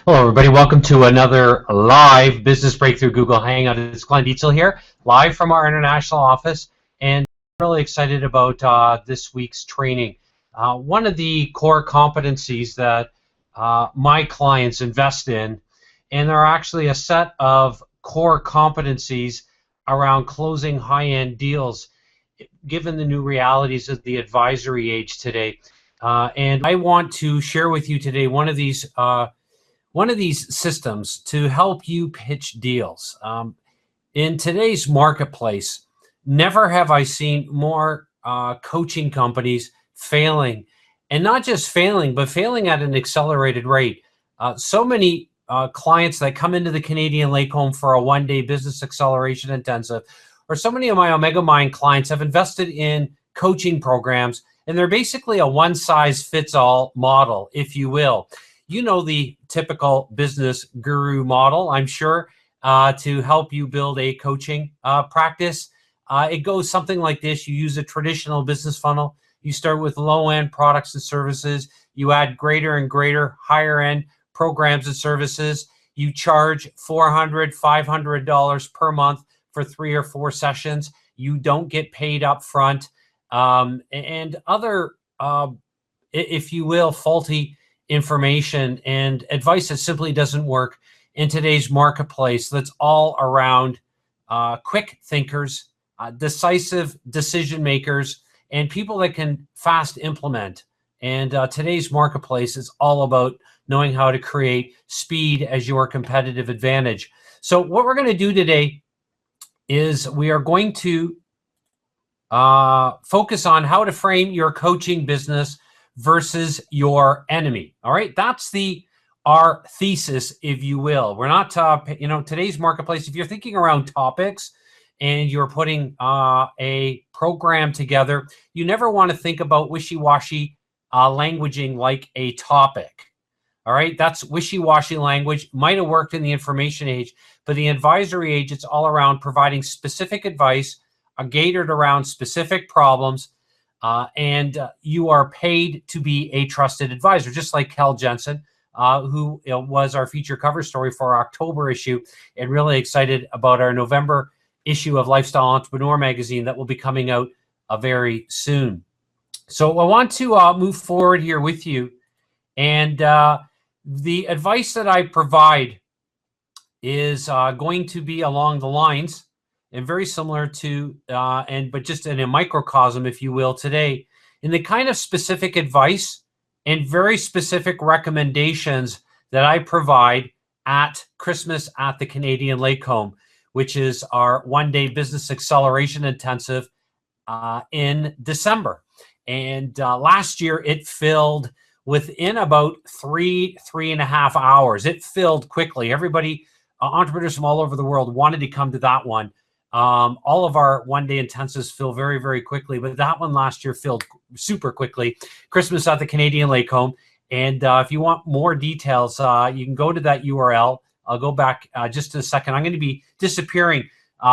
Hello, everybody. Welcome to another live Business Breakthrough Google Hangout. It's Glenn Dietzel here, live from our international office, and I'm really excited about this week's training. One of the core competencies that my clients invest in, and there are actually a set of core competencies around closing high-end deals, given the new realities of the advisory age today. And I want to share with you today one of these systems to help you pitch deals. In today's marketplace, never have I seen more coaching companies failing, and not just failing, but failing at an accelerated rate. So many clients that come into the Canadian Lake Home for a one-day business acceleration intensive, or so many of my Omega Mind clients have invested in coaching programs, and they're basically a one-size-fits-all model, if you will. You know the typical business guru model, I'm sure, to help you build a coaching practice. It goes something like this. You use a traditional business funnel. You start with low-end products and services. You add greater and greater higher-end programs and services. You charge $400, $500 per month for 3 or 4 sessions. You don't get paid up front. And other, if you will, faulty information and advice that simply doesn't work in today's marketplace. That's all around quick thinkers, decisive decision makers, and people that can fast implement. And today's marketplace is all about knowing how to create speed as your competitive advantage. So what we're going to do today is we are going to focus on how to frame your coaching business versus your enemy. All right, that's our thesis, if you will. We're not, today's marketplace, if you're thinking around topics and you're putting a program together, you never want to think about wishy-washy languaging like a topic. All right, that's wishy-washy language. Might have worked in the information age, but the advisory age, it's all around providing specific advice, gated around specific problems, and you are paid to be a trusted advisor, just like Kel Jensen, who was our feature cover story for our October issue, and really excited about our November issue of Lifestyle Entrepreneur magazine that will be coming out very soon. So I want to move forward here with you, and the advice that I provide is going to be along the lines and very similar to, but just in a microcosm, if you will, today, in the kind of specific advice and very specific recommendations that I provide at Christmas at the Canadian Lake Home, which is our one-day business acceleration intensive in December. And last year, it filled within about 3.5 hours. It filled quickly. Everybody, entrepreneurs from all over the world wanted to come to that one. All of our one-day intensives fill very, very quickly, but that one last year filled super quickly. Christmas at the Canadian Lake Home. And if you want more details, you can go to that URL. I'll go back just in a second. I'm going to be disappearing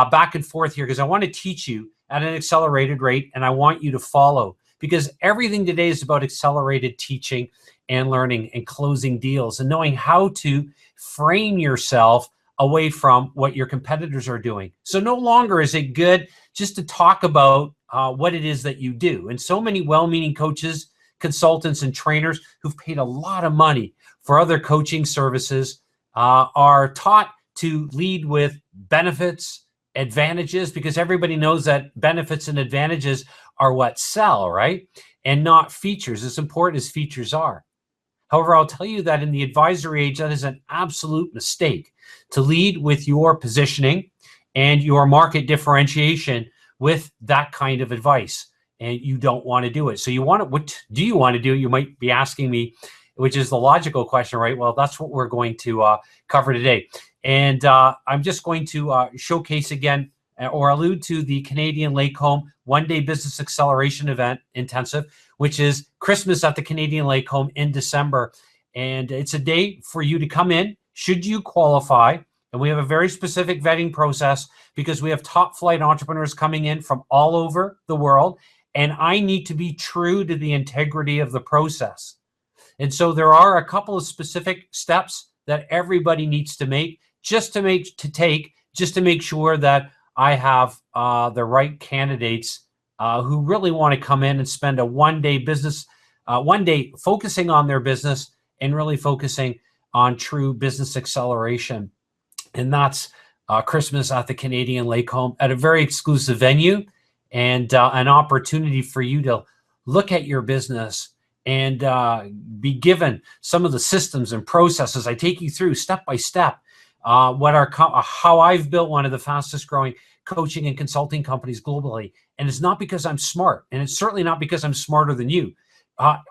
back and forth here because I want to teach you at an accelerated rate, and I want you to follow, because everything today is about accelerated teaching and learning and closing deals and knowing how to frame yourself away from what your competitors are doing. So no longer is it good just to talk about what it is that you do. And so many well-meaning coaches, consultants, and trainers who've paid a lot of money for other coaching services are taught to lead with benefits, advantages, because everybody knows that benefits and advantages are what sell, right? And not features, as important as features are. However, I'll tell you that in the advisory age, that is an absolute mistake to lead with your positioning and your market differentiation with that kind of advice. And you don't want to do it. So what do you want to do? You might be asking me, which is the logical question, right? Well, that's what we're going to cover today. And I'm just going to showcase again or allude to the Canadian Lake Home one-day business acceleration event intensive, which is Christmas at the Canadian Lake Home in December. And it's a day for you to come in, should you qualify. And we have a very specific vetting process because we have top flight entrepreneurs coming in from all over the world. And I need to be true to the integrity of the process. And so there are a couple of specific steps that everybody needs to make, just to make sure that I have the right candidates who really want to come in and spend a one day focusing on their business and really focusing on true business acceleration. And that's Christmas at the Canadian Lake Home at a very exclusive venue, and an opportunity for you to look at your business and be given some of the systems and processes. I take you through step by step how I've built one of the fastest growing coaching and consulting companies globally. And it's not because I'm smart, and it's certainly not because I'm smarter than you.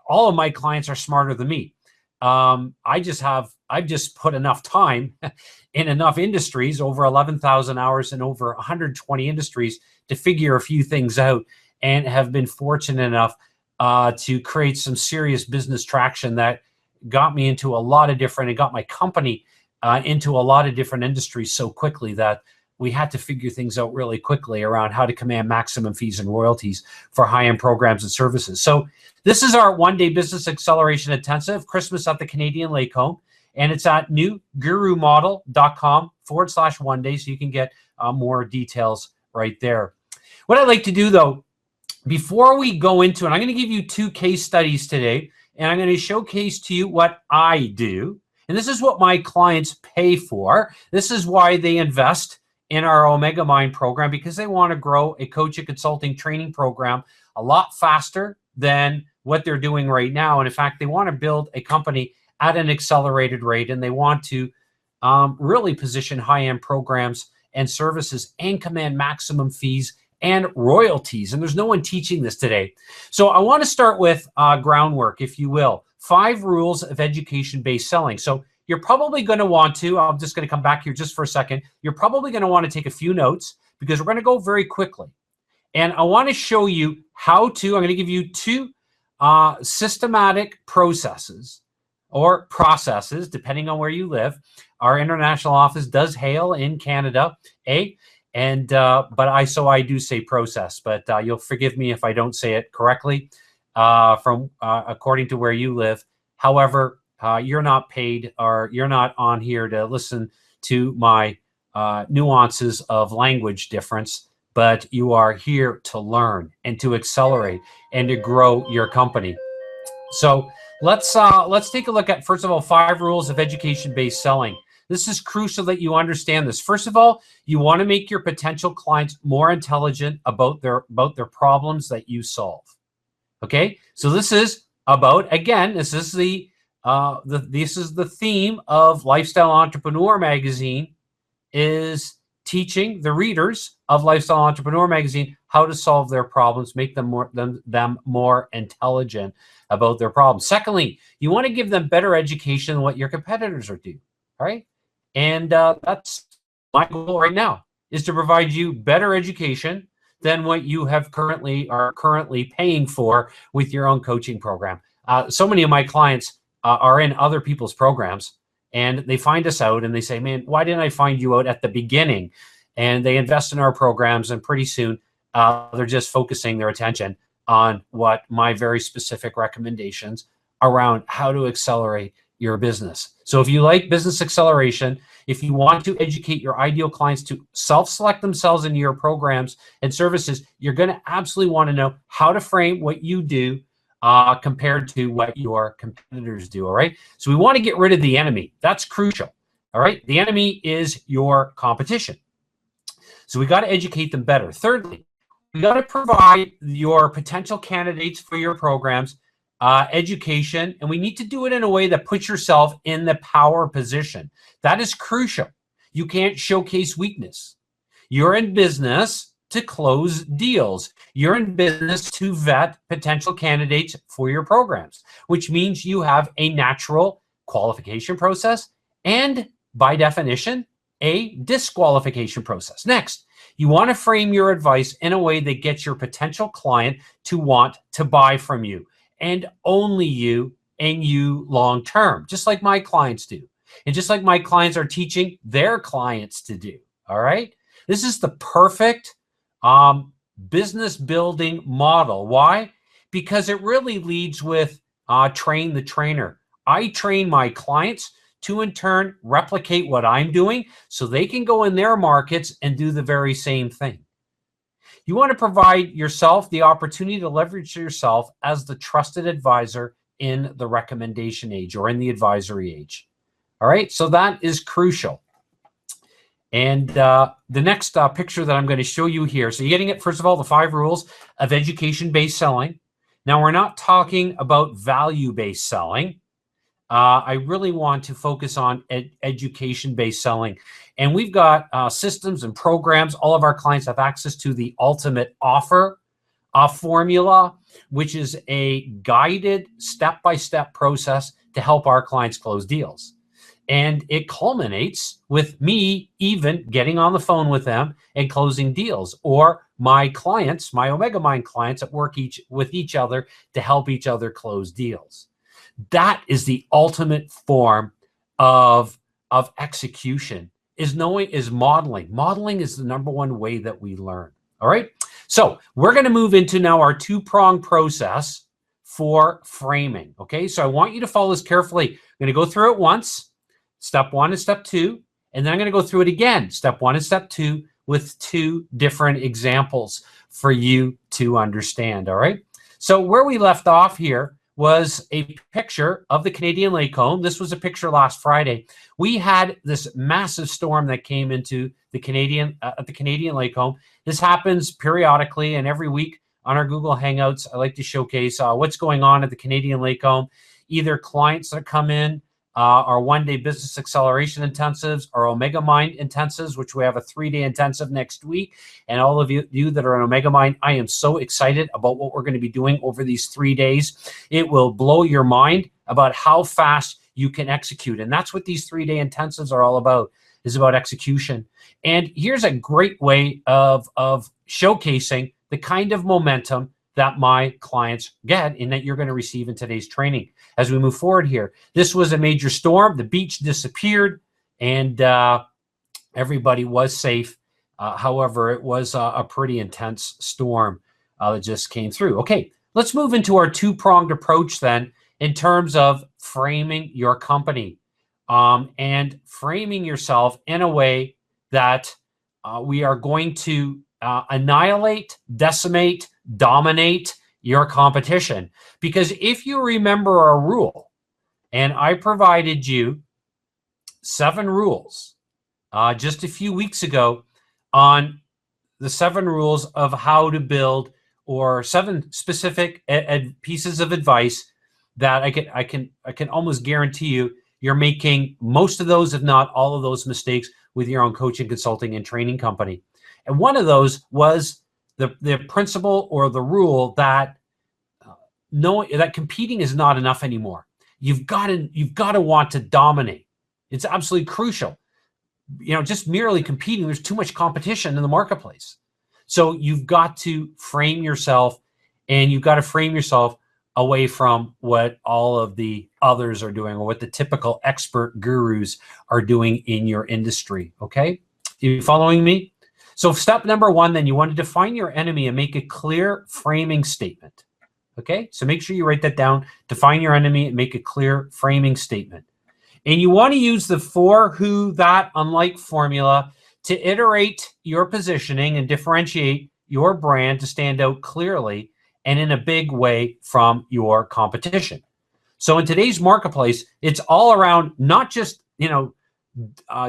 All of my clients are smarter than me. I've just put enough time in enough industries, over 11,000 hours in over 120 industries, to figure a few things out, and have been fortunate enough to create some serious business traction that got me into a lot of different, and got my company into a lot of different industries so quickly that we had to figure things out really quickly around how to command maximum fees and royalties for high-end programs and services. So this is our one-day business acceleration intensive, Christmas at the Canadian Lake Home, and it's at newgurumodel.com/one day, so you can get more details right there. What I'd like to do, though, before we go into it, I'm going to give you 2 case studies today, and I'm going to showcase to you what I do. And this is what my clients pay for. This is why they invest in our Omega Mind program, because they want to grow a coaching, consulting, training program a lot faster than what they're doing right now. And in fact, they want to build a company at an accelerated rate, and they want to really position high-end programs and services and command maximum fees and royalties. And there's no one teaching this today. So I want to start with groundwork, if you will. 5 rules of education-based selling. So you're probably going to want to, I'm just going to come back here just for a second. You're probably going to want to take a few notes, because we're going to go very quickly. And I want to show you how to, I'm going to give you 2 systematic processes, or processes, depending on where you live. Our international office does hail in Canada, and but I do say process, but you'll forgive me if I don't say it correctly from according to where you live. However, you're not paid, or you're not on here to listen to my nuances of language difference, but you are here to learn and to accelerate and to grow your company. So let's take a look at, first of all, 5 rules of education-based selling. This is crucial that you understand this. First of all, you want to make your potential clients more intelligent about their problems that you solve. Okay, so this is about, again, this is the theme of Lifestyle Entrepreneur magazine, is teaching the readers of Lifestyle Entrepreneur magazine how to solve their problems, make them more intelligent about their problems. Secondly, you want to give them better education than what your competitors are doing. All right, and that's my goal right now, is to provide you better education than what you are currently paying for with your own coaching program. So many of my clients are in other people's programs, and they find us out and they say, man, why didn't I find you out at the beginning? And they invest in our programs, and pretty soon they're just focusing their attention on what my very specific recommendations around how to accelerate your business. So if you like business acceleration, if you want to educate your ideal clients to self-select themselves into your programs and services, you're going to absolutely want to know how to frame what you do compared to what your competitors do. All right. So we want to get rid of the enemy. That's crucial. All right. The enemy is your competition. So we got to educate them better. Thirdly, we got to provide your potential candidates for your programs education, and we need to do it in a way that puts yourself in the power position. That is crucial. You can't showcase weakness. You're in business to close deals. You're in business to vet potential candidates for your programs, which means you have a natural qualification process and, by definition, a disqualification process. Next, you want to frame your advice in a way that gets your potential client to want to buy from you, and only you, and you long term, just like my clients do. And just like my clients are teaching their clients to do. All right. This is the perfect business building model. Why? Because it really leads with train the trainer. I train my clients to in turn replicate what I'm doing so they can go in their markets and do the very same thing. You want to provide yourself the opportunity to leverage yourself as the trusted advisor in the recommendation age or in the advisory age. All right, so that is crucial. And the next picture that I'm going to show you here, so you're getting it, first of all, the 5 rules of education-based selling. Now, we're not talking about value-based selling. I really want to focus on education-based selling. And we've got systems and programs. All of our clients have access to the Ultimate Offer formula, which is a guided step-by-step process to help our clients close deals. And it culminates with me even getting on the phone with them and closing deals, or my clients, my Omega Mind clients, that work with each other to help each other close deals. That is the ultimate form of execution, is modeling. Modeling is the #1 way that we learn. All right. So we're going to move into now our 2-pronged process for framing. Okay. So I want you to follow this carefully. I'm going to go through it once, step 1 and step 2, and then I'm going to go through it again, step 1 and step 2, with 2 different examples for you to understand. All right. So where we left off here was a picture of the Canadian lake home. This was a picture last Friday. We had this massive storm that came into the Canadian lake home. This happens periodically, and every week on our Google Hangouts, I like to showcase what's going on at the Canadian lake home, either clients that come in, our 1-day business acceleration intensives, our Omega Mind intensives, which we have a 3-day intensive next week. And all of you that are on Omega Mind, I am so excited about what we're going to be doing over these 3 days. It will blow your mind about how fast you can execute. And that's what these 3-day intensives are all about, is about execution. And here's a great way of showcasing the kind of momentum that my clients get and that you're going to receive in today's training as we move forward here. This was a major storm. The beach disappeared, and everybody was safe. However, it was a pretty intense storm that just came through. Okay, let's move into our 2-pronged approach then in terms of framing your company and framing yourself in a way that we are going to annihilate, decimate, dominate your competition. Because if you remember our rule, and I provided you 7 rules just a few weeks ago on the 7 rules of how to build, or 7 specific pieces of advice that I can almost guarantee you're making most of those, if not all of those, mistakes with your own coaching, consulting, and training company. And one of those was the principle or the rule that that competing is not enough anymore. You've got to want to dominate. It's absolutely crucial. Just merely competing, there's too much competition in the marketplace. So you've got to frame yourself, and you've got to frame yourself away from what all of the others are doing, or what the typical expert gurus are doing in your industry. Okay, you following me? So step number 1, then, you want to define your enemy and make a clear framing statement. Okay, so make sure you write that down. Define your enemy and make a clear framing statement. And you want to use the 4 who, that, unlike formula to iterate your positioning and differentiate your brand to stand out clearly and in a big way from your competition. So in today's marketplace, it's all around not just,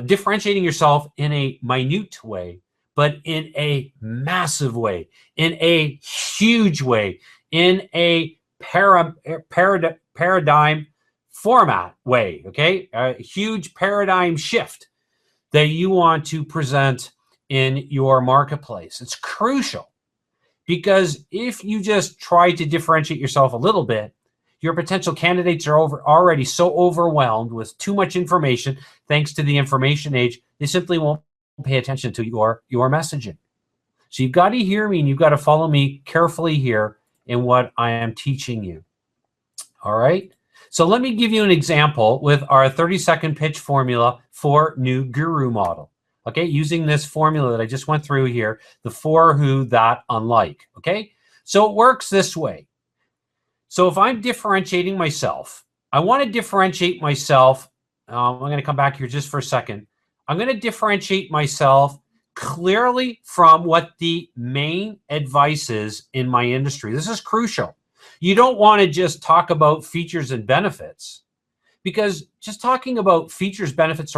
differentiating yourself in a minute way, but in a massive way, in a huge way, in a paradigm format way, okay? A huge paradigm shift that you want to present in your marketplace. It's crucial, because if you just try to differentiate yourself a little bit, your potential candidates are already so overwhelmed with too much information, thanks to the information age, they simply won't pay attention to your messaging. So you've got to hear me, and you've got to follow me carefully here in what I am teaching you. All right. So let me give you an example with our 30-second pitch formula for new guru model. Okay, using this formula that I just went through here, the 4 who, that, unlike. Okay, so it works this way. So if I'm differentiating myself, I want to differentiate myself I'm going to come back here just for a second. I'm going to differentiate myself clearly from what the main advice is in my industry. This is crucial. You don't want to just talk about features and benefits, because just talking about features, benefits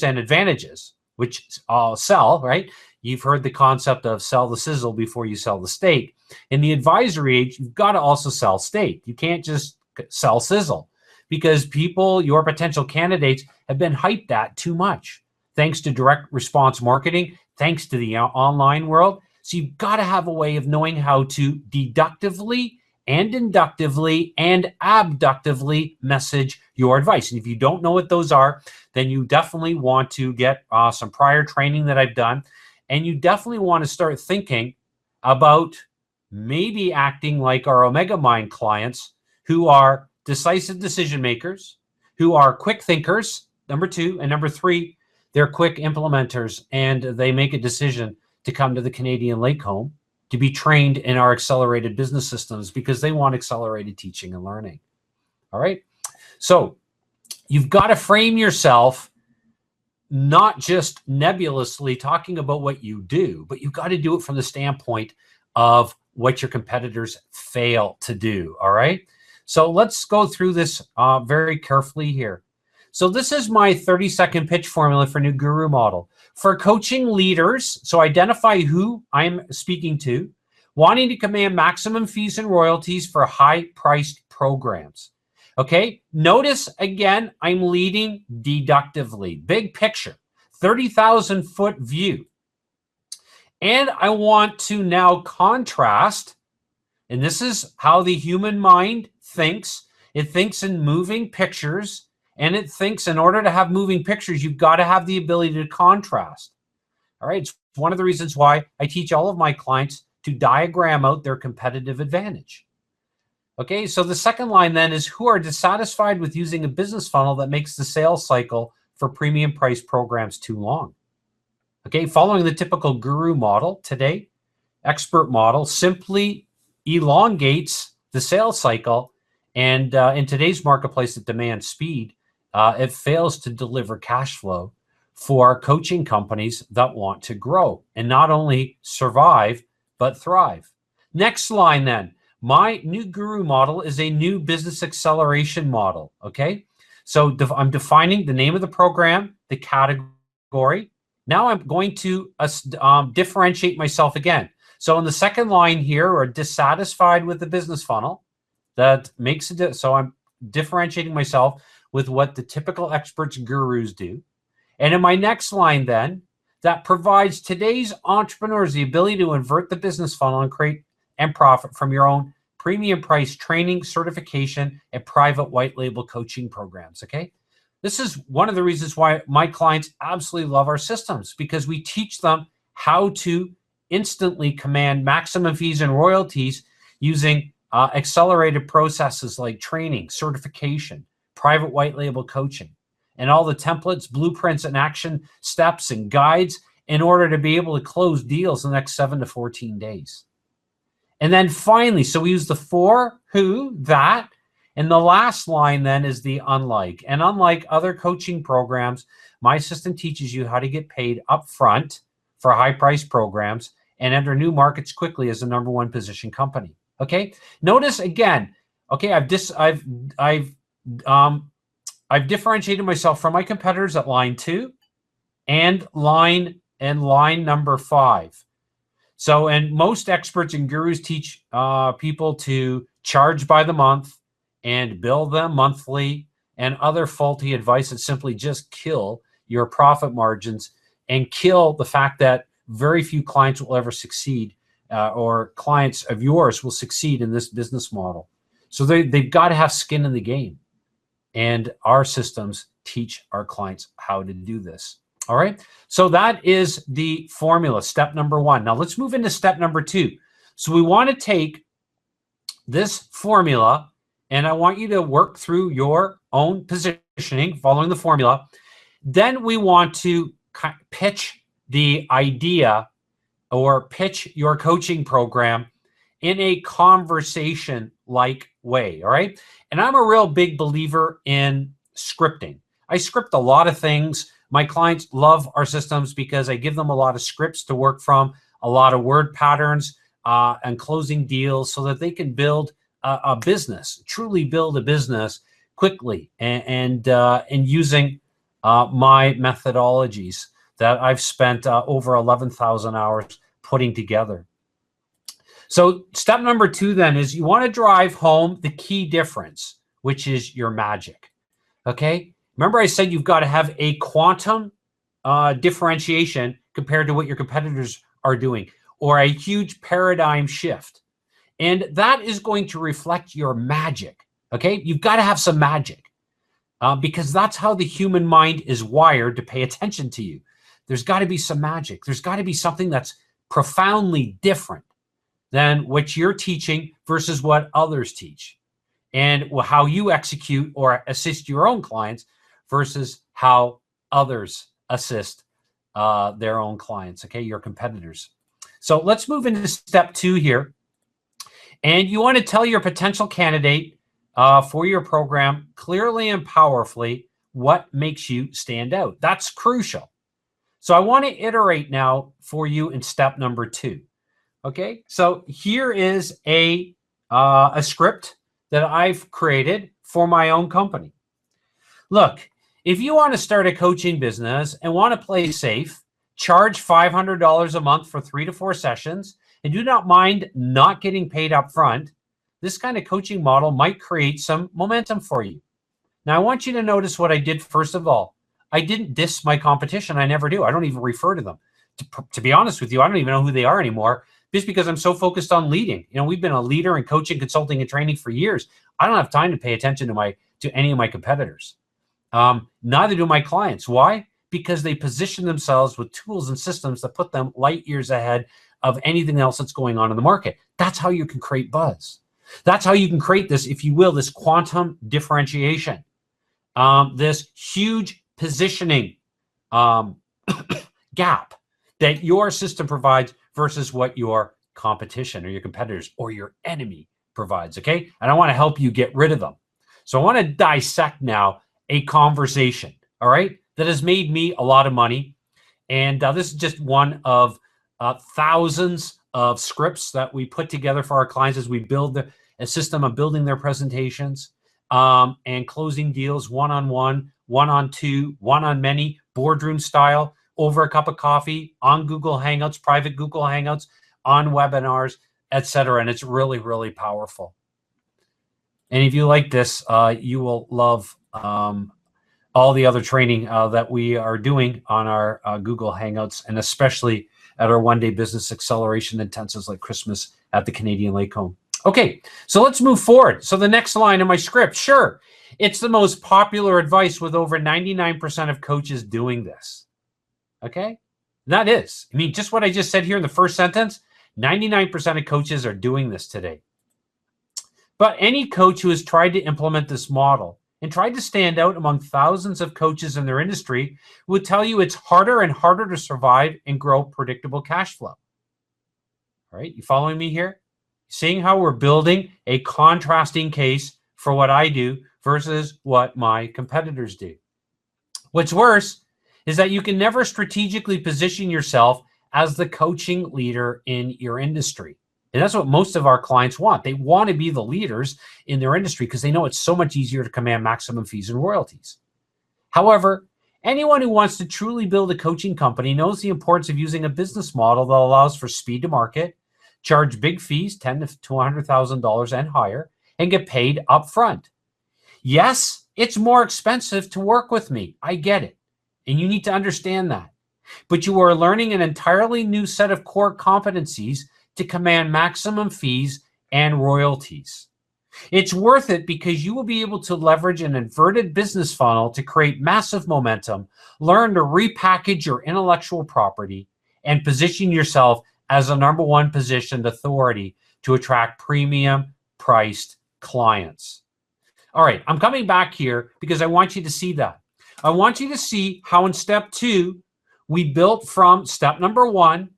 and advantages, which sell, right? You've heard the concept of sell the sizzle before you sell the steak. In the advisory age, you've got to also sell steak. You can't just sell sizzle, because people, your potential candidates, have been hyped at too much, thanks to direct response marketing, thanks to the online world. So you've got to have a way of knowing how to deductively and inductively and abductively message your advice. And if you don't know what those are, then you definitely want to get some prior training that I've done. And you definitely want to start thinking about maybe acting like our Omega Mind clients, who are decisive decision makers, who are quick thinkers, number 2, and number 3, they're quick implementers, and they make a decision to come to the Canadian Lake Home to be trained in our accelerated business systems, because they want accelerated teaching and learning. All right. So you've got to frame yourself not just nebulously talking about what you do, but you've got to do it from the standpoint of what your competitors fail to do. All right. So let's go through this very carefully here. So this is my 30-second pitch formula for New Guru model. For coaching leaders, so identify who I'm speaking to, wanting to command maximum fees and royalties for high-priced programs. Okay, notice again, I'm leading deductively. Big picture, 30,000-foot view. And I want to now contrast, and this is how the human mind thinks. It thinks in moving pictures. And it thinks in order to have moving pictures, you've got to have the ability to contrast. All right. It's one of the reasons why I teach all of my clients to diagram out their competitive advantage. Okay. So the second line then is who are dissatisfied with using a business funnel that makes the sales cycle for premium price programs too long. Okay. Following the typical guru model today, expert model simply elongates the sales cycle. And in today's marketplace that demands speed, it fails to deliver cash flow for coaching companies that want to grow and not only survive, but thrive. Next line then, my new guru model is a new business acceleration model, okay? So I'm defining the name of the program, the category. Now I'm going to differentiate myself again. So in the second line here, we're dissatisfied with the business funnel. That makes it, so I'm differentiating myself with what the typical experts gurus do. And in my next line then, that provides today's entrepreneurs the ability to invert the business funnel and create and profit from your own premium price training, certification, and private white label coaching programs, okay? This is one of the reasons why my clients absolutely love our systems, because we teach them how to instantly command maximum fees and royalties using accelerated processes like training, certification, private white label coaching, and all the templates, blueprints, and action steps and guides in order to be able to close deals in the next 7 to 14 days. And then finally, so we use the for, who, that, and the last line then is the unlike. And unlike other coaching programs, my system teaches you how to get paid upfront for high-priced programs and enter new markets quickly as the #1 position company. Okay. Notice again. Okay, I've differentiated myself from my competitors at line 2 and line number 5. So, and most experts and gurus teach people to charge by the month and bill them monthly, and other faulty advice that simply just kill your profit margins and kill the fact that very few clients will ever succeed, or clients of yours will succeed in this business model. So they've got to have skin in the game. And our systems teach our clients how to do this. All right. So that is the formula, step number 1. Now let's move into step number 2. So we want to take this formula, and I want you to work through your own positioning following the formula. Then we want to pitch the idea or pitch your coaching program in a conversation-like way, all right? And I'm a real big believer in scripting. I script a lot of things. My clients love our systems because I give them a lot of scripts to work from, a lot of word patterns, and closing deals so that they can build a business, truly build a business quickly, and using my methodologies that I've spent over 11,000 hours putting together. So step number 2 then is you want to drive home the key difference, which is your magic. Okay? Remember I said you've got to have a quantum differentiation compared to what your competitors are doing, or a huge paradigm shift. And that is going to reflect your magic. Okay? You've got to have some magic because that's how the human mind is wired to pay attention to you. There's got to be some magic. There's got to be something that's profoundly different than what you're teaching versus what others teach, and how you execute or assist your own clients versus how others assist their own clients, okay, your competitors. So let's move into step 2 here. And you want to tell your potential candidate for your program clearly and powerfully what makes you stand out. That's crucial. So I want to iterate now for you in step number 2. Okay, so here is a script that I've created for my own company. Look, if you want to start a coaching business and want to play safe, charge $500 a month for 3 to 4 sessions, and do not mind not getting paid up front, this kind of coaching model might create some momentum for you. Now, I want you to notice what I did first of all. I didn't diss my competition. I never do. I don't even refer to them. To be honest with you, I don't even know who they are anymore, just because I'm so focused on leading. You know, we've been a leader in coaching, consulting, and training for years. I don't have time to pay attention to any of my competitors. Neither do my clients. Why? Because they position themselves with tools and systems that put them light years ahead of anything else that's going on in the market. That's how you can create buzz. That's how you can create this, if you will, this quantum differentiation, this huge positioning gap that your system provides versus what your competition or your competitors or your enemy provides, okay? And I want to help you get rid of them. So I want to dissect now a conversation, all right, that has made me a lot of money. And this is just one of thousands of scripts that we put together for our clients as we build a system of building their presentations and closing deals one-on-one, one-on-two, one-on-many, boardroom style, over a cup of coffee, on Google Hangouts, private Google Hangouts, on webinars, etc. And it's really, really powerful. And if you like this, you will love all the other training that we are doing on our Google Hangouts, and especially at our one-day business acceleration intensives like Christmas at the Canadian Lake Home. Okay, so let's move forward. So the next line in my script, sure, it's the most popular advice with over 99% of coaches doing this. Okay, that is, I mean, just what I just said here in the first sentence, 99% of coaches are doing this today. But any coach who has tried to implement this model and tried to stand out among thousands of coaches in their industry would tell you it's harder and harder to survive and grow predictable cash flow. All right, you following me here? Seeing how we're building a contrasting case for what I do versus what my competitors do. What's worse is that you can never strategically position yourself as the coaching leader in your industry. And that's what most of our clients want. They want to be the leaders in their industry because they know it's so much easier to command maximum fees and royalties. However, anyone who wants to truly build a coaching company knows the importance of using a business model that allows for speed to market, charge big fees, $10,000 to $200,000 and higher, and get paid up front. Yes, it's more expensive to work with me. I get it. And you need to understand that. But you are learning an entirely new set of core competencies to command maximum fees and royalties. It's worth it because you will be able to leverage an inverted business funnel to create massive momentum, learn to repackage your intellectual property, and position yourself as a #1 positioned authority to attract premium priced clients. All right, I'm coming back here because I want you to see that. I want you to see how in step 2, we built from step number 1,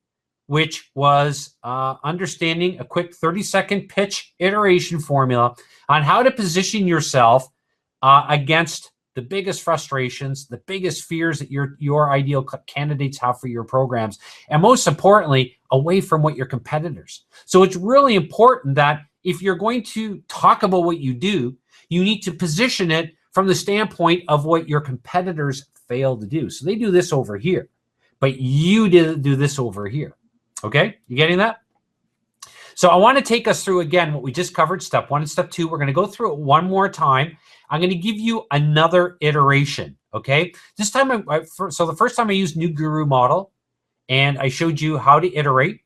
which was understanding a quick 30-second pitch iteration formula on how to position yourself against the biggest frustrations, the biggest fears that your ideal candidates have for your programs, and most importantly, away from what your competitors. So it's really important that if you're going to talk about what you do, you need to position it from the standpoint of what your competitors fail to do. So they do this over here, but you didn't do this over here. Okay, you getting that? So I want to take us through again what we just covered, step 1 and step 2. We're going to go through it one more time. I'm going to give you another iteration. Okay, this time, so the first time I used New Guru model, and I showed you how to iterate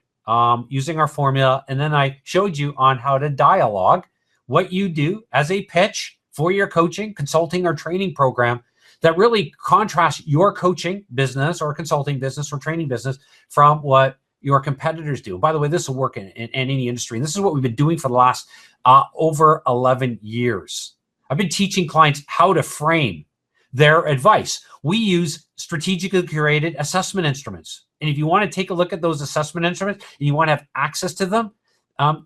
using our formula, and then I showed you on how to dialogue, what you do as a pitch for your coaching, consulting, or training program that really contrasts your coaching business or consulting business or training business from what your competitors do. And by the way, this will work in any industry. And this is what we've been doing for the last over 11 years. I've been teaching clients how to frame their advice. We use strategically curated assessment instruments. And if you want to take a look at those assessment instruments and you want to have access to them,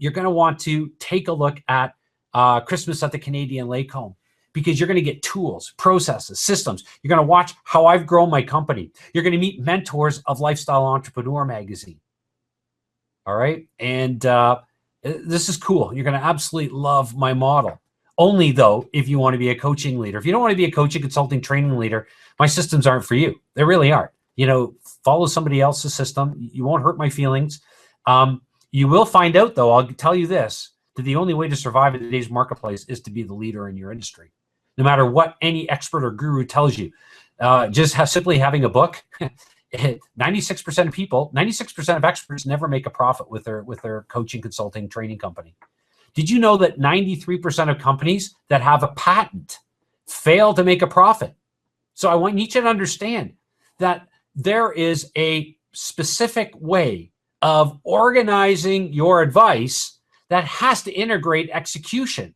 you're going to want to take a look at Christmas at the Canadian Lake Home, because you're going to get tools, processes, systems. You're going to watch how I've grown my company. You're going to meet mentors of Lifestyle Entrepreneur magazine. All right. And this is cool. You're going to absolutely love my model. Only though, if you want to be a coaching leader. If you don't want to be a coaching, consulting, training leader, my systems aren't for you. They really aren't. You know, follow somebody else's system. You won't hurt my feelings. You will find out though, I'll tell you this, that the only way to survive in today's marketplace is to be the leader in your industry. No matter what any expert or guru tells you, simply having a book, 96% of people, 96% of experts never make a profit with their coaching, consulting, training company. Did you know that 93% of companies that have a patent fail to make a profit? So I want you to understand that there is a specific way of organizing your advice that has to integrate execution.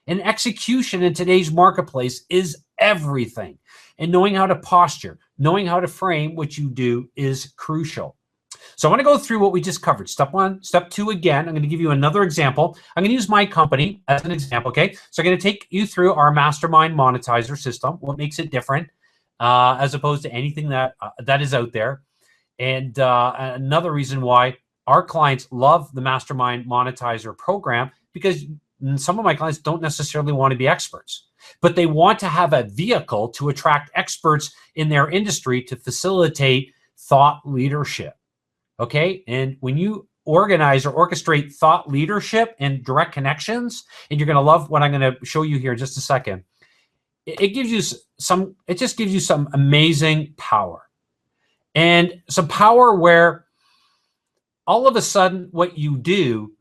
And execution in today's marketplace is everything. And knowing how to posture, knowing how to frame what you do is crucial. So I want to go through what we just covered. Step 1, step 2 again. I'm going to give you another example. I'm going to use my company as an example, okay? So I'm going to take you through our Mastermind Monetizer system, what makes it different as opposed to anything that is out there. And another reason why our clients love the Mastermind Monetizer program, because some of my clients don't necessarily want to be experts, but they want to have a vehicle to attract experts in their industry to facilitate thought leadership. Okay. And when you organize or orchestrate thought leadership and direct connections, and you're going to love what I'm going to show you here in just a second, it just gives you some amazing power, and some power where all of a sudden what you do,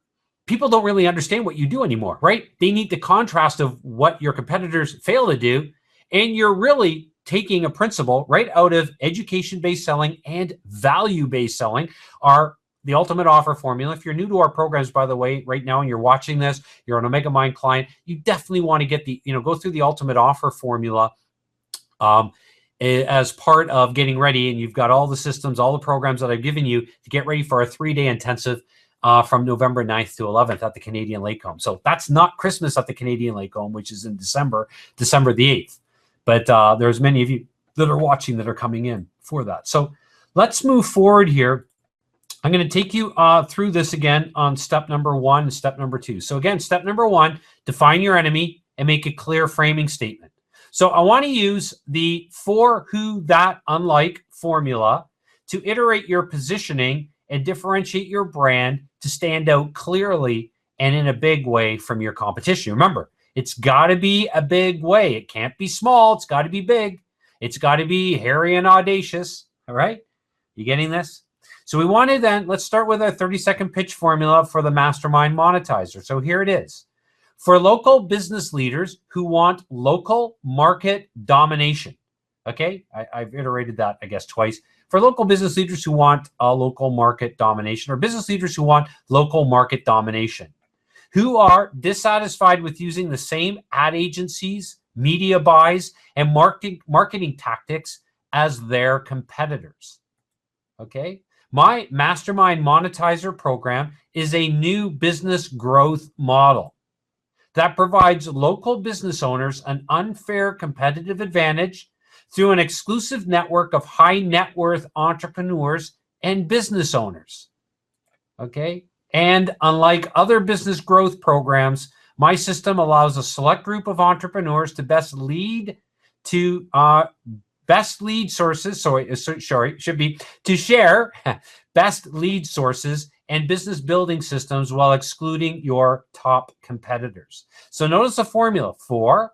people don't really understand what you do anymore, right? They need the contrast of what your competitors fail to do. And you're really taking a principle right out of education-based selling and value-based selling, are the ultimate offer formula. If you're new to our programs, by the way, right now, and you're watching this, you're an Omega Mind client, you definitely want to get go through the ultimate offer formula as part of getting ready. And you've got all the systems, all the programs that I've given you to get ready for a 3-day intensive from November 9th to 11th at the Canadian Lake Home. So that's not Christmas at the Canadian Lake Home, which is in December the 8th. But there's many of you that are watching that are coming in for that. So let's move forward here. I'm going to take you through this again on step number 1 and step number 2. So again, step number 1, define your enemy and make a clear framing statement. So I want to use the for, who, that, unlike formula to iterate your positioning and differentiate your brand to stand out clearly and in a big way from your competition. Remember, it's got to be a big way. It can't be small. It's got to be big. It's got to be hairy and audacious. All right? You getting this? So we want to then, let's start with our 30-second pitch formula for the Mastermind Monetizer. So here it is. For local business leaders who want local market domination. Okay? I've iterated that, I guess, twice. For local business leaders who want a local market domination, or business leaders who want local market domination, who are dissatisfied with using the same ad agencies, media buys, and marketing tactics as their competitors. Okay? My Mastermind Monetizer program is a new business growth model. that provides local business owners an unfair competitive advantage through an exclusive network of high net worth entrepreneurs and business owners. Okay. And unlike other business growth programs, my system allows a select group of entrepreneurs to best lead sources. Should be to share best lead sources and business building systems while excluding your top competitors. So notice the formula for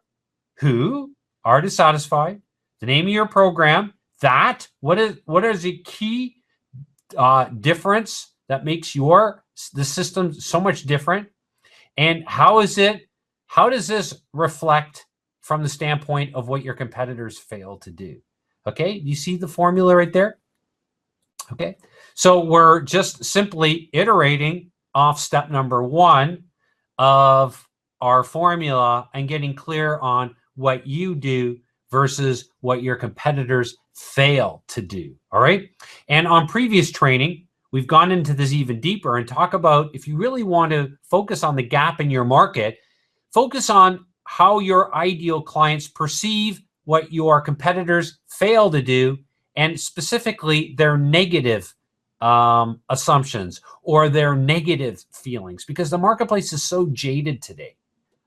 who are dissatisfied, the name of your program, what is the key difference that makes the system so much different, and how does this reflect from the standpoint of what your competitors fail to do? Okay, you see the formula right there? Okay, so we're just simply iterating off step number 1 of our formula and getting clear on what you do versus what your competitors fail to do. All right. And on previous training, we've gone into this even deeper and talk about, if you really want to focus on the gap in your market, focus on how your ideal clients perceive what your competitors fail to do, and specifically their negative assumptions or their negative feelings, because the marketplace is so jaded today.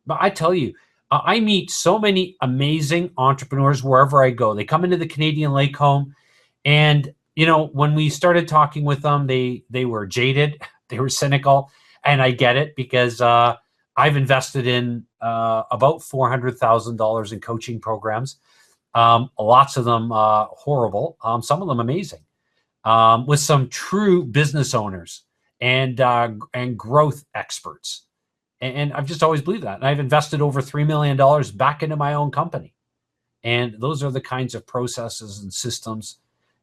But I tell you, I meet so many amazing entrepreneurs wherever I go. They come into the Canadian Lake home, and when we started talking with them, they were jaded, they were cynical, and I get it, because I've invested in about $400,000 in coaching programs. Lots of them horrible, some of them amazing, with some true business owners and growth experts. And I've just always believed that. And I've invested over $3 million back into my own company. And those are the kinds of processes and systems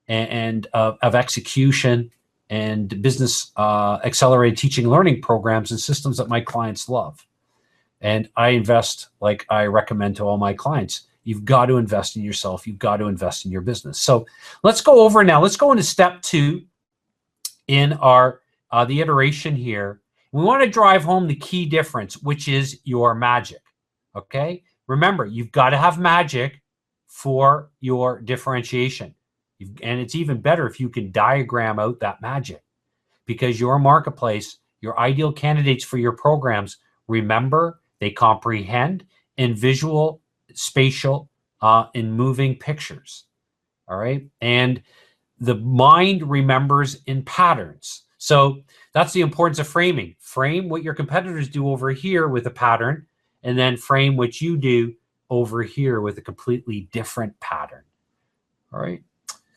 and of execution and business accelerated teaching learning programs and systems that my clients love. And I invest like I recommend to all my clients. You've got to invest in yourself. You've got to invest in your business. So let's go over now. Let's go into step 2 in our the iteration here. We want to drive home the key difference, which is your magic. Okay. Remember, you've got to have magic for your differentiation. And it's even better if you can diagram out that magic, because your marketplace, your ideal candidates for your programs, remember, they comprehend in visual, spatial, in moving pictures. All right. And the mind remembers in patterns. So that's the importance of framing. Frame what your competitors do over here with a pattern, and then frame what you do over here with a completely different pattern. All right.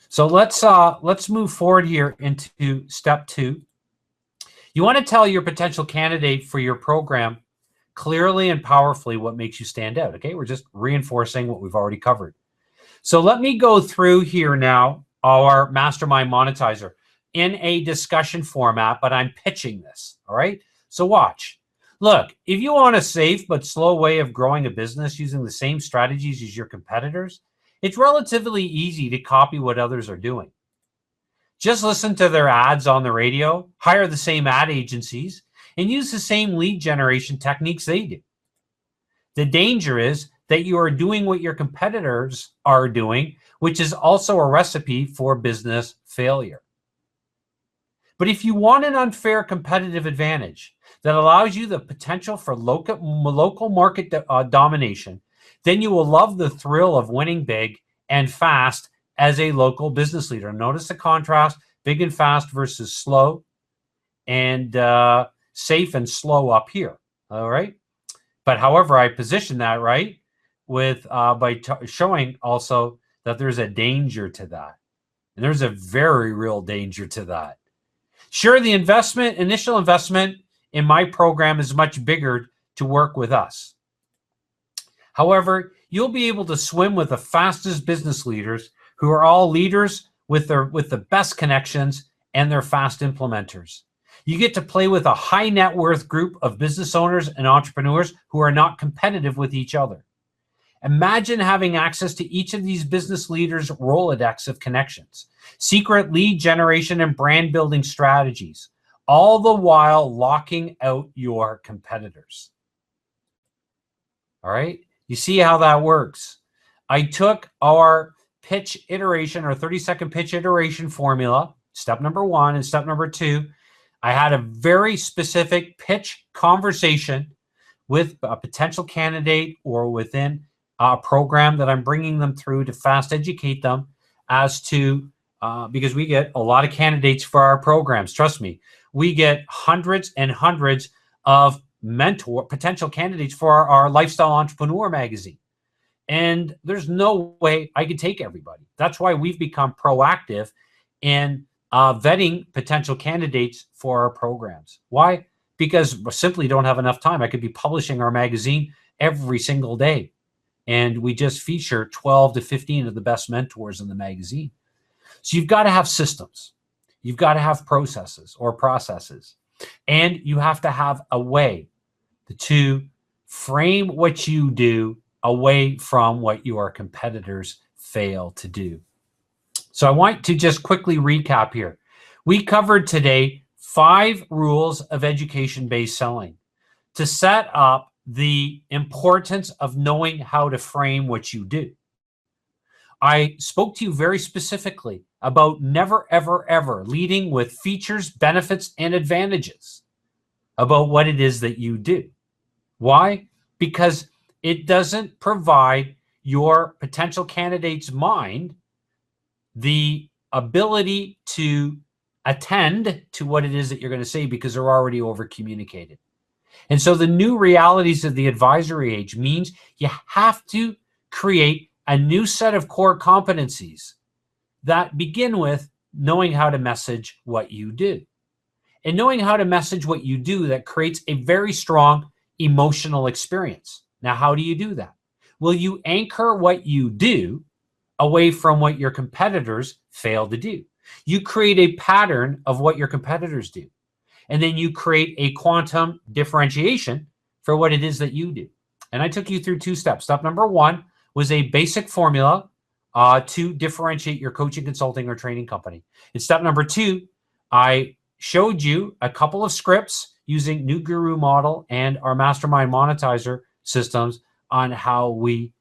So let's move forward here into step 2. You want to tell your potential candidate for your program clearly and powerfully what makes you stand out. Okay, we're just reinforcing what we've already covered. So let me go through here now our Mastermind Monetizer in a discussion format, but I'm pitching this. All right, so watch. Look, if you want a safe but slow way of growing a business using the same strategies as your competitors, it's relatively easy to copy what others are doing. Just listen to their ads on the radio, hire the same ad agencies, and use the same lead generation techniques they do. The danger is that you are doing what your competitors are doing, which is also a recipe for business failure. But if you want an unfair competitive advantage that allows you the potential for local market domination, then you will love the thrill of winning big and fast as a local business leader. Notice the contrast, big and fast versus slow, and safe and slow up here. All right. But however, I position that right with by showing also that there's a danger to that. And there's a very real danger to that. Sure, the initial investment in my program is much bigger to work with us. However, you'll be able to swim with the fastest business leaders who are all leaders with the best connections and they're fast implementers. You get to play with a high net worth group of business owners and entrepreneurs who are not competitive with each other. Imagine having access to each of these business leaders' Rolodex of connections, secret lead generation and brand building strategies, all the while locking out your competitors. All right. You see how that works. I took our pitch iteration or 30-second pitch iteration formula, step number 1 and step number 2. I had a very specific pitch conversation with a potential candidate or within a program that I'm bringing them through to fast educate them as to, because we get a lot of candidates for our programs. Trust me, we get hundreds and hundreds of potential candidates for our Lifestyle Entrepreneur magazine. And there's no way I could take everybody. That's why we've become proactive in vetting potential candidates for our programs. Why? Because we simply don't have enough time. I could be publishing our magazine every single day. And we just feature 12 to 15 of the best mentors in the magazine. So you've got to have systems. You've got to have processes. And you have to have a way to frame what you do away from what your competitors fail to do. So I want to just quickly recap here. We covered today 5 rules of education-based selling to set up the importance of knowing how to frame what you do. I spoke to you very specifically about never, ever, ever leading with features, benefits, and advantages about what it is that you do. Why? Because it doesn't provide your potential candidate's mind the ability to attend to what it is that you're going to say because they're already over communicated. And so the new realities of the advisory age means you have to create a new set of core competencies that begin with knowing how to message what you do. And knowing how to message what you do, that creates a very strong emotional experience. Now, how do you do that? Well, you anchor what you do away from what your competitors fail to do. You create a pattern of what your competitors do. And then you create a quantum differentiation for what it is that you do. And I took you through 2 steps. Step number 1 was a basic formula to differentiate your coaching, consulting, or training company. In step number 2, I showed you a couple of scripts using New Guru model and our Mastermind Monetizer systems on how we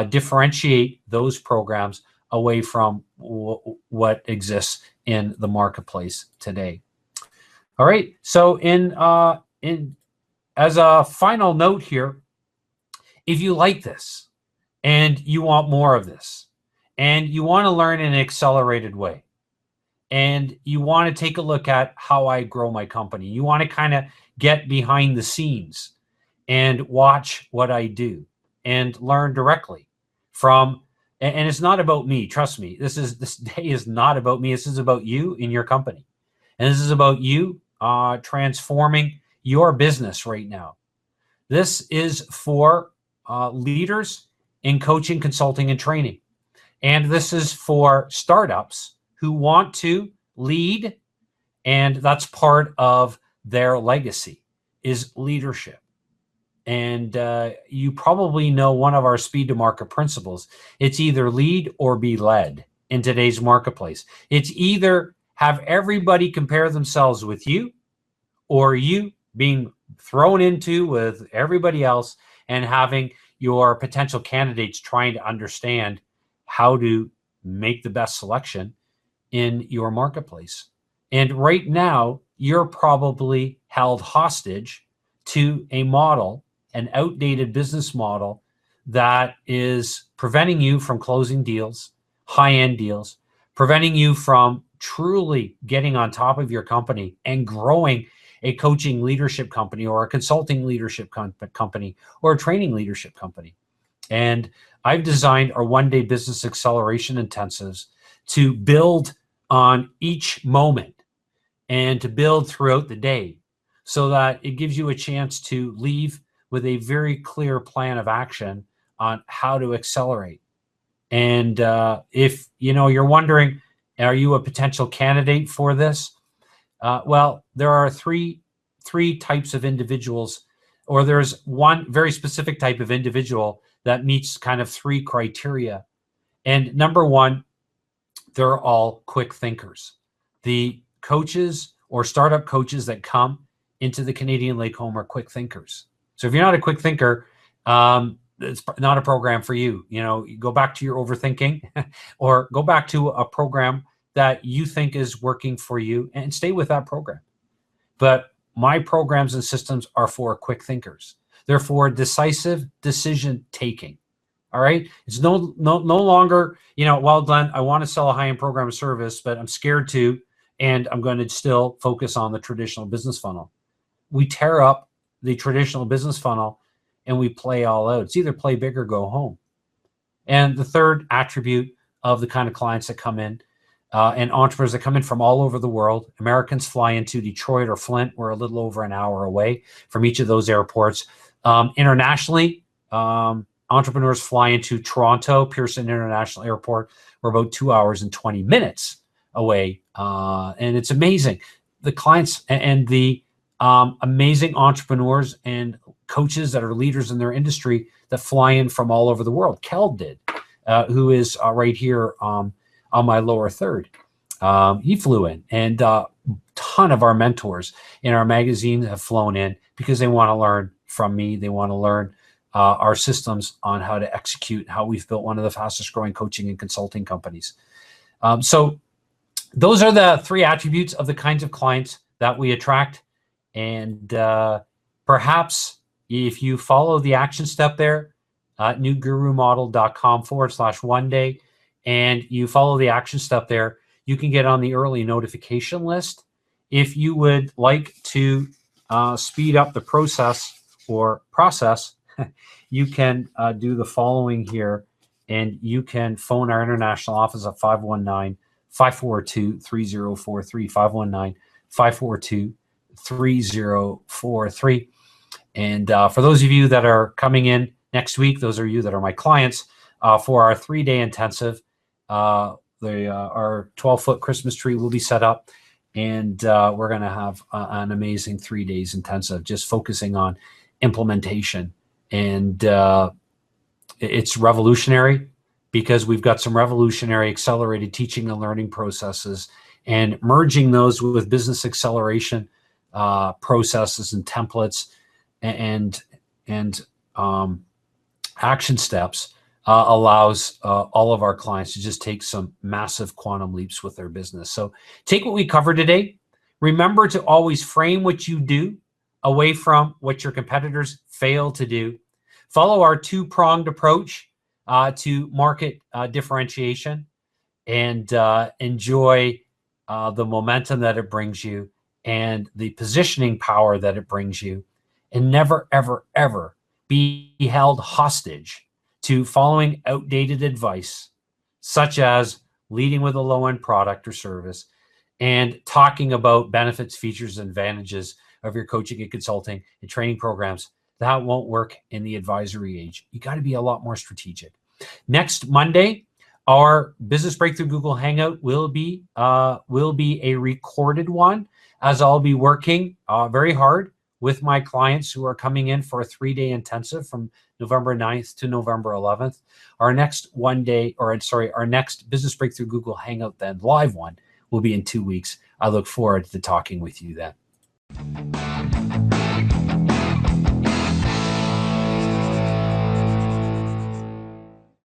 differentiate those programs away from what exists in the marketplace today. All right. So as a final note here, if you like this and you want more of this and you want to learn in an accelerated way and you want to take a look at how I grow my company, you want to kind of get behind the scenes and watch what I do and learn directly from, and it's not about me, trust me, this day is not about me. This is about you in your company. And this is about you transforming your business right now. This is for leaders in coaching, consulting, and training. And this is for startups who want to lead, and that's part of their legacy is leadership. And you probably know one of our speed to market principles. It's either lead or be led in today's marketplace. It's either have everybody compare themselves with you or you being thrown into with everybody else and having your potential candidates trying to understand how to make the best selection in your marketplace. And right now, you're probably held hostage to a model, an outdated business model that is preventing you from closing deals, high-end deals, preventing you from truly getting on top of your company and growing a coaching leadership company or a consulting leadership company or a training leadership company. And I've designed our one-day business acceleration intensives to build on each moment and to build throughout the day so that it gives you a chance to leave with a very clear plan of action on how to accelerate. And if you're wondering, are you a potential candidate for this? Well, there are three types of individuals, or there's one very specific type of individual that meets kind of 3 criteria. And number 1, they're all quick thinkers. The coaches or startup coaches that come into the Canadian Lake Home are quick thinkers. So if you're not a quick thinker, it's not a program for you. You go back to your overthinking or go back to a program that you think is working for you and stay with that program. But my programs and systems are for quick thinkers. They're for decisive decision taking. All right. It's no longer, well, Glenn, I want to sell a high-end program or service, but I'm scared to, and I'm going to still focus on the traditional business funnel. We tear up the traditional business funnel and we play all out. It's either play big or go home. And the third attribute of the kind of clients that come in and entrepreneurs that come in from all over the world. Americans fly into Detroit or Flint. We're a little over an hour away from each of those airports. Internationally, entrepreneurs fly into Toronto, Pearson International Airport. We're about 2 hours and 20 minutes away. And it's amazing. The clients and the amazing entrepreneurs and coaches that are leaders in their industry that fly in from all over the world. Kel did, who is right here on my lower third. He flew in, and a ton of our mentors in our magazine have flown in because they want to learn from me. They want to learn our systems on how to execute, how we've built one of the fastest growing coaching and consulting companies. So those are the three attributes of the kinds of clients that we attract. And perhaps if you follow the action step there, newgurumodel.com/one day, and you follow the action step there, you can get on the early notification list. If you would like to speed up the process, you can do the following here, and you can phone our international office at 519-542-3043, 519-542-3043. And for those of you that are coming in next week, those are you that are my clients, for our 3-day intensive, our 12-foot Christmas tree will be set up, and we're going to have an amazing 3 days intensive, just focusing on implementation. And it's revolutionary because we've got some revolutionary accelerated teaching and learning processes, and merging those with business acceleration processes and templates and action steps allows all of our clients to just take some massive quantum leaps with their business. So take what we covered today. Remember to always frame what you do away from what your competitors fail to do. Follow our two-pronged approach to market differentiation, and enjoy the momentum that it brings you and the positioning power that it brings you. And never, ever, ever be held hostage to following outdated advice, such as leading with a low-end product or service and talking about benefits, features, and advantages of your coaching and consulting and training programs. That won't work in the advisory age. You got to be a lot more strategic. Next Monday, our Business Breakthrough Google Hangout will be a recorded one, as I'll be working very hard with my clients who are coming in for a 3-day intensive from November 9th to November 11th. Our next our next Business Breakthrough Google Hangout, then live one, will be in 2 weeks. I look forward to talking with you then.